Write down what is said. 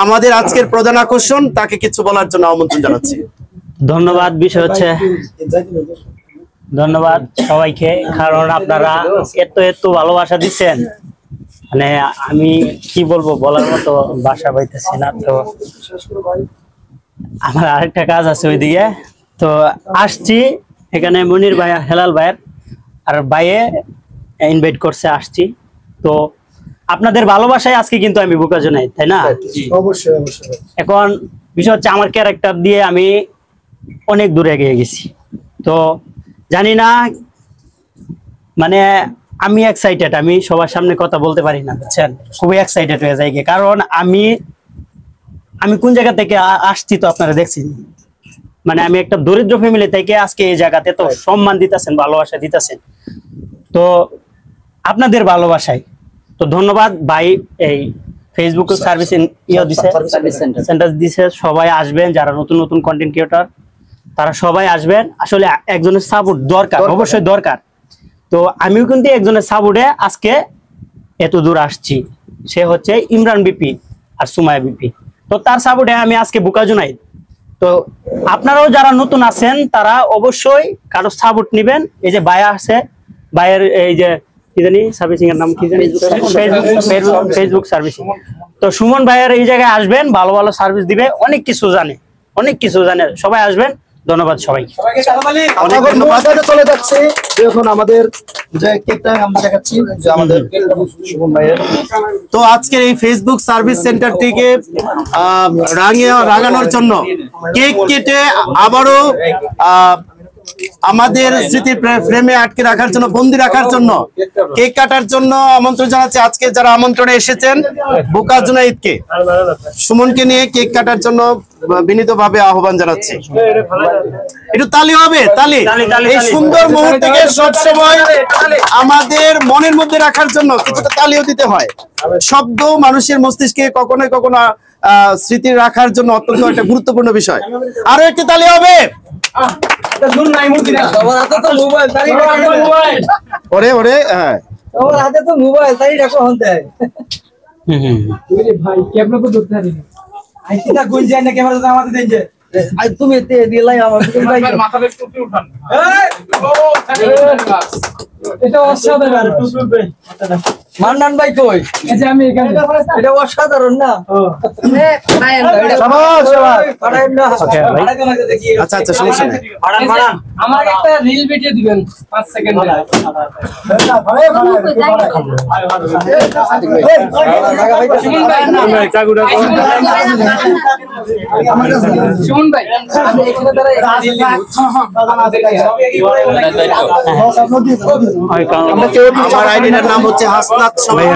আমাদের আজকের প্রধান আকর্ষণ, তাকে কিছু বলার জন্য আমন্ত্রণ জানাচ্ছি। ধন্যবাদ। বিষয় হচ্ছে ধন্যবাদ সবাইকে, কারণ আপনারা এত ভালোবাসা দিচ্ছেন, মানে আমি কি বলবো, বলার মতো ভাষা পাইতেছি না। তো আমার আরেকটা কাজ আছে ওইদিকে, তো আসছি এখানে মনির ভাই, হেলাল ভাইয়ের আর ভাইয়ে ইনভাইট করছে, আসছি। তো আপনাদের ভালোবাসায় আজকে কিন্তু আমি বোকাজো নাই, তাই না? অবশ্যই অবশ্যই। এখন বিষয় হচ্ছে আমার ক্যারেক্টার দিয়ে আমি অনেক দূরে এগিয়ে গেছি। তো জানি না, মানে আমি এক্সাইটেড, আমি সবার সামনে কথা বলতে পারি না, বুঝছেন, খুবই এক্সাইটেড হয়ে যাই, কারণ আমি কোন জায়গা থেকে আসছি তো আপনারা দেখছেন। মানে আমি একটা দরিদ্র ফ্যামিলি থেকে আজকে এই জায়গাতে তো সম্মান দিতেছেন, ভালোবাসা দিতেছেন, তো আপনাদের ভালোবাসায় তো ধন্যবাদ ভাই। এই ফেসবুক সার্ভিস সেন্টার দিছে, সবাই আসবেন, যারা নতুন নতুন কন্টেন্ট ক্রিয়েটর তারা সবাই আসবেন। আসলে একজনের সাপোর্ট দরকার, অবশ্যই দরকার। তো আমিও কিন্তু একজনের সাপোর্টে আজকে এত দূর আসছি, সে হচ্ছে ইমরান বিপি আর সুমাইয়া বিপি। তো তার সাপোর্টে আমি আজকে বোকাজো নাই। তো আপনারাও যারা নতুন আছেন তারা অবশ্যই কারো সাপোর্ট নেবেন। এই যে ভাইয়া আছে, ভাইয়ের এই যে কি জানি সার্ভিসিং এর নাম কি জানি, ফেসবুক সার্ভিসিং। তো সুমন ভাইয়ের এই জায়গায় আসবেন, ভালো ভালো সার্ভিস দিবে, অনেক কিছু জানে, সবাই আসবেন। ধন্যবাদ সবাইকে। চলে যাচ্ছে এখন আমাদের যে কেকটা আমরা দেখাচ্ছি, যে আমাদের সুমন ভাইয়ের। তো আজকের এই ফেসবুক সার্ভিস সেন্টারটিকে রাঙানোর জন্য কেক কেটে আবারও আমাদের স্মৃতির ফ্রেমে আটকে রাখার জন্য, বন্দি রাখার জন্য, কেক কাটার জন্য আমন্ত্রণ জানাচ্ছি। আজকে যারা আমন্ত্রণে এসেছেন, বোকাজো নাইকে সুমনকে নিয়ে কেক কাটার জন্য বিনীতভাবে আহ্বান জানাচ্ছি। একটু তালি হবে, তালি। এই সুন্দর মুহূর্তকে সবসময় আমাদের মনের মধ্যে রাখার জন্য কিছুটা তালিও দিতে হয়। শব্দ মানুষের মস্তিষ্কে কখনো কখনো স্মৃতি রাখার জন্য অত্যন্ত একটা গুরুত্বপূর্ণ বিষয়। আরো একটি তালি হবে। ওরে ওরে, হ্যাঁ, হাতে তো মোবাইল, তাই রাখো হতে ভাই ক্যামেরা তো ধরতে পারি না। আইসিটা কোন যায় না, ক্যামেরা তো আমাদের দেন যে আই তুমি এতে দিলাই আমার মাথাটা একটু উঠান। এটা অসাধারণ। মান্নান ভাই কই? এই যে আমি এখানে। এটা অসাধারণ না? আচ্ছা আচ্ছা, সমস্যা নেই। আমার একটা রিল ভিডিও দিবেন 5 সেকেন্ডের। শুন ভাই, আমি এখানে আমার আইডির নাম হচ্ছে হাসনাত। সবাই